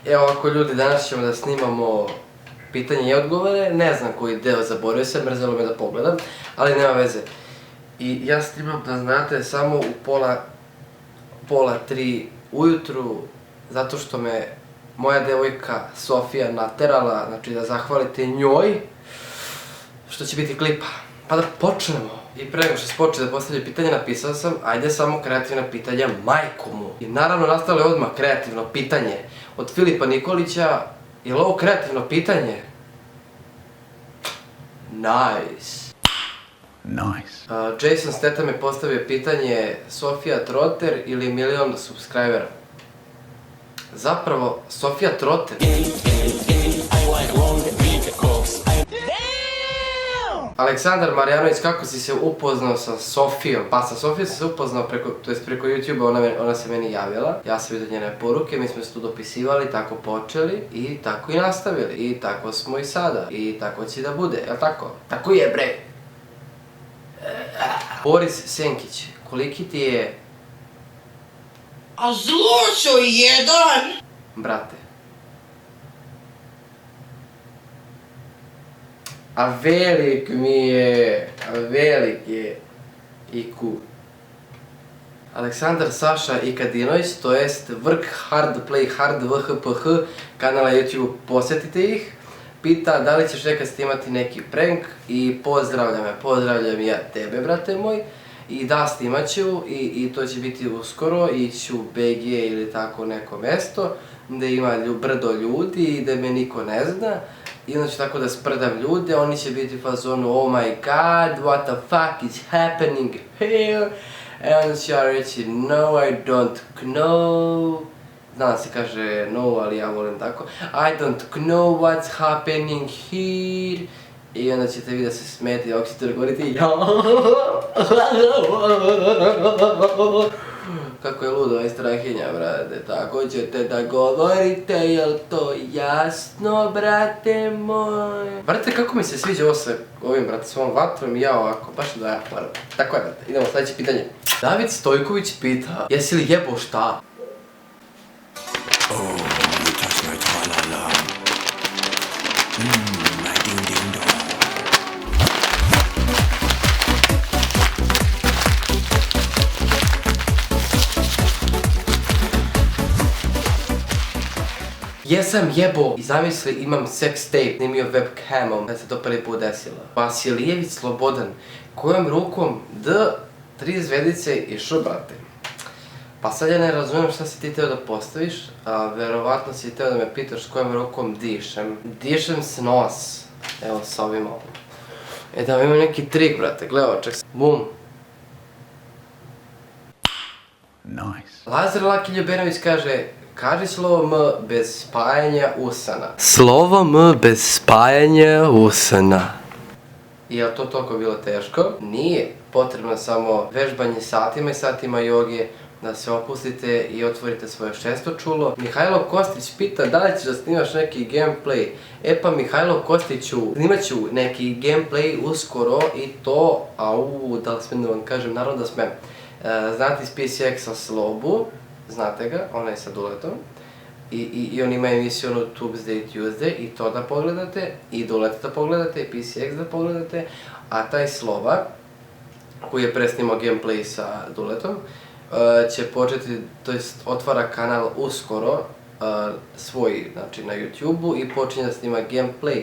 Evo ovako ljudi, danas ćemo da snimamo pitanje i odgovore, ne znam koji deo, zaboravio se, mrzelo me da pogledam, ali nema veze. I ja snimam, da znate, samo u pola 3 ujutru, zato što me moja devojka Sofija naterala, znači da zahvalite njoj, što će biti klipa. Pa da počnemo. I pre nego što se počne da postavlja pitanje, napisao sam, ajde samo kreativna pitanja majku mu. I naravno nastalo je odmah kreativno pitanje od Filipa Nikolića. Je li ovo kreativno pitanje? Nice. Jason Statham je postavio pitanje Sofia Trotter ili milion subscribera. Zapravo, Sofia Trotter. Aleksandar Marjanović, kako si se upoznao sa Sofijom? Pa sa Sofijom sam se upoznao preko YouTube-a, ona se meni javila. Ja sam vidio njene poruke, mi smo se tu dopisivali, tako počeli i tako i nastavili. I tako smo i sada. I tako će da bude, jel tako? Tako je, bre! Boris Senkić, koliki ti je... A zlučo jedan! Brate. A velik mi je, IQ. Aleksandar Saša Ikadinović, to jest Vrk Hard Play Hard VHPH, kanala YouTube, posjetite ih. Pita da li ćeš nekad snimati neki prank i pozdravljam ja tebe, brate moj. I da, snimat ću i to će biti uskoro, iću u BG ili tako neko mesto gde ima brdo ljudi i gde me niko ne zna. I onda ću tako da sprdam ljude, oni će biti u fazonu oh my god, what the fuck is happening here? E onda ću ja reći no I don't know. Znam da se kaže no, ali ja volim tako. I don't know what's happening here. I onda ćete vi da se smeti, ovako ćete da govoriti kako je ludo ovaj strahinja, brate, tako ćete da govorite, jel to jasno, brate moj? Brate, kako mi se sviđa ovo sa ovim, brate, s ovom vatrom i ja ovako, baš da ja, brate. Tako je, brate, idemo sljedeće pitanje. David Stojković pita, jesi li jebo šta? Jesam jebo i zamisli imam sex tape, snimio webcamom kad se to prvi put desilo. Vasilijević Slobodan, kojom rukom D, 3 zvezdice i š, brate. Pa sad ja ne razumijem šta si ti teo da postaviš, a verovatno si teo da me pitaš s kojom rukom dišem. Dišem s nos, evo s ovim ovom. E da imam neki trik, brate, gledaj, ček se, bum. Lazar Laki Ljubenović kaže, kaži slovo M bez spajanja usana. Slovo M bez spajanja usana. I je li to toliko bilo teško? Nije. Potrebno samo vežbanje satima i satima joge, da se opustite i otvorite svoje šesto čulo. Mihajlo Kostić pita da li ćeš da snimaš neki gameplay. E pa Mihajlo Kostiću, snimat ću neki gameplay uskoro i to, da li smijem da vam kažem, naravno da smem. Znate iz PCX-a Slobu, znate ga, ona je sa Duletom. I on ima emisiju ono Tuesday, Tuesday i to da pogledate, i Dulet da pogledate, i PCX da pogledate. A taj Sloba, koji je presnimao gameplay sa Duletom, će početi, to jest otvara kanal uskoro, svoj, znači na YouTube-u i počinje da snima gameplay.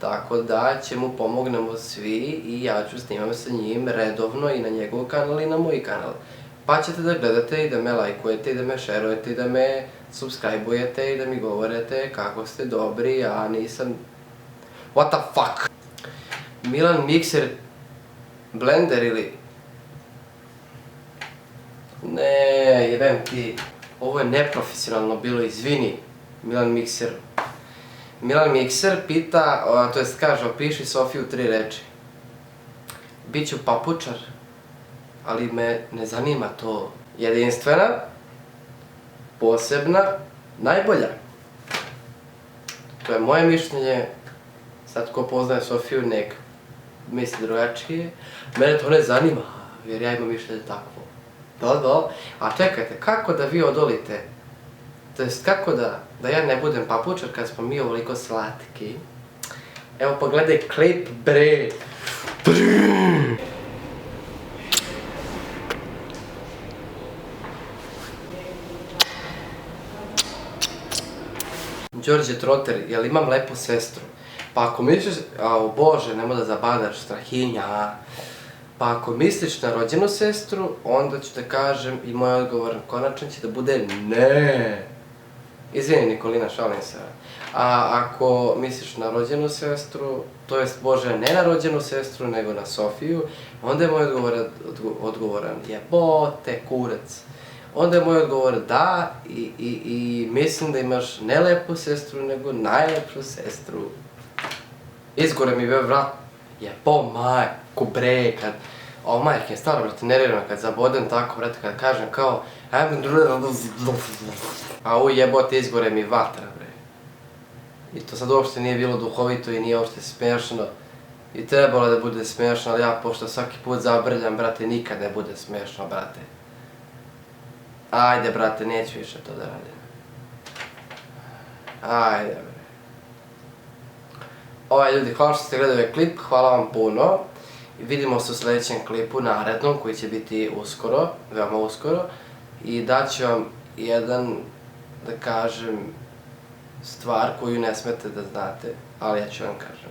Tako da će mu pomognemo svi i ja ću snimam sa njim redovno i na njegov kanal i na moj kanal. Pa ćete da gledate i da me lajkujete i da me šerujete i da me subscribe-ujete i da mi govorite kako ste dobri, a nisam... What the fuck? Milan Mikser Blender ili... Ne, jebem ti. Ovo je neprofesionalno bilo, izvini. Milan Mikser. Milan Mikser pita, to jest kaže, opiši Sofiju 3 reči. Biću papučar, ali me ne zanima to. Jedinstvena, posebna, najbolja. To je moje mišljenje. Sad ko poznaje Sofiju nek misli drugačije. Mene to ne zanima, jer ja imam mišljenje takvo. Da. A čekajte, kako da vi odolite To jest kako da ja ne budem papučar kad smo mi ovoliko slatki. Evo pogledaj klip, bre. Đorđe Troter, jel imam lepu sestru? Pa ako misliš, o Bože, nemoj da zabadaš, strahinja. Pa ako misliš na rođenu sestru, onda ću te kažem i moj odgovor konačan će da bude ne. Izvini Nikolina, šalim se. A ako misliš na rođenu sestru, to jest Bože, ne na rođenu sestru, nego na Sofiju, onda je moj odgovoran jebote kurac. Onda je moj odgovor da i mislim da imaš ne lepu sestru, nego najlepšu sestru. Izgore mi be vrat, jebo majku bre, kad... O majke, stvarno brate, nervirano kad zabodem tako brate, kad kažem kao... Au jebote, izgore mi vatra bre. I to sad uopšte nije bilo duhovito i nije uopšte smiješno. I trebalo da bude smiješno, ali ja pošto svaki put zabrljam brate, nikad ne bude smiješno brate. Ajde brate, neću više to da radim. Ajde bre. Ljudi, hvala što ste gledali ovaj klip, hvala vam puno. Vidimo se u sljedećem klipu, narednom, koji će biti uskoro, veoma uskoro. I daću vam jedan, da kažem, stvar koju ne smete da znate, ali ja ću vam kažem.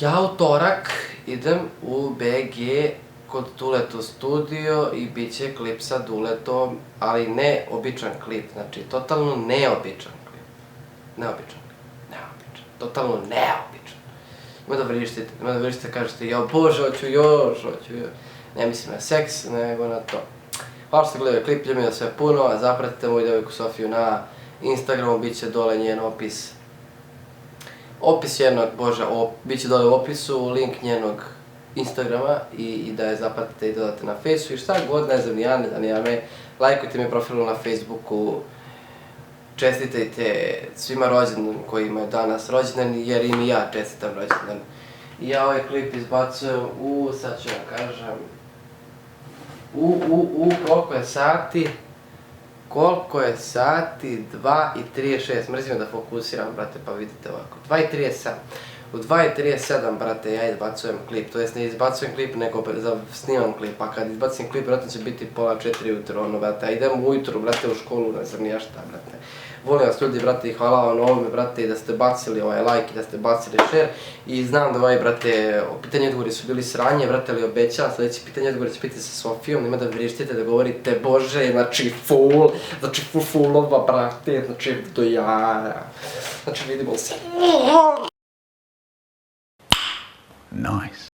Ja utorak idem u BG kod Duleto studio i bit će klip sa Duletom, ali ne običan klip, znači totalno neobičan klip. Neobičan klip, neobičan, totalno neobičan. Ima da vrištite, kažete, ja Bože, hoću još. Ne mislim na seks, nego na to. Hvala što ste gledali klip, ljubim da sve puno, a zapratite moju devojku Sofiju na Instagramu, bit će dole njen opis. Bit će dole u opisu link njenog Instagrama i da je zapratite i dodate na Facebooku i šta god, ne znam, ni ja me, lajkujte mi profilu na Facebooku, čestitajte svima rođendan koji imaju danas rođendan, jer i ja čestitam rođendan. I ja ovaj klip izbacujem sad ću vam kažem, koliko je sati, 2:36, mrzim da fokusiram, brate, pa vidite ovako, 2:37. U 2:37, brate, ja izbacujem klip, to jest ne izbacujem klip, nego snimam klip, a kad izbacim klip, brate, će biti 3:30 ujutro, ono, brate, a idem ujutro, brate, u školu, ne znam nija šta, brate. Volim vas ljudi, brate, i hvala vam na ovome, brate, i da ste bacili ovaj like i da ste bacili share. I znam da ovaj, brate, pitanje i odgovori su bili sranje, brate, ali obećavam, sljedeći pitanje i odgovori će biti sa Sofijom, nema da vrištite, da govorite, Bože, znači fullova, brate, znači do jaja. Znači vidimo se. Nice.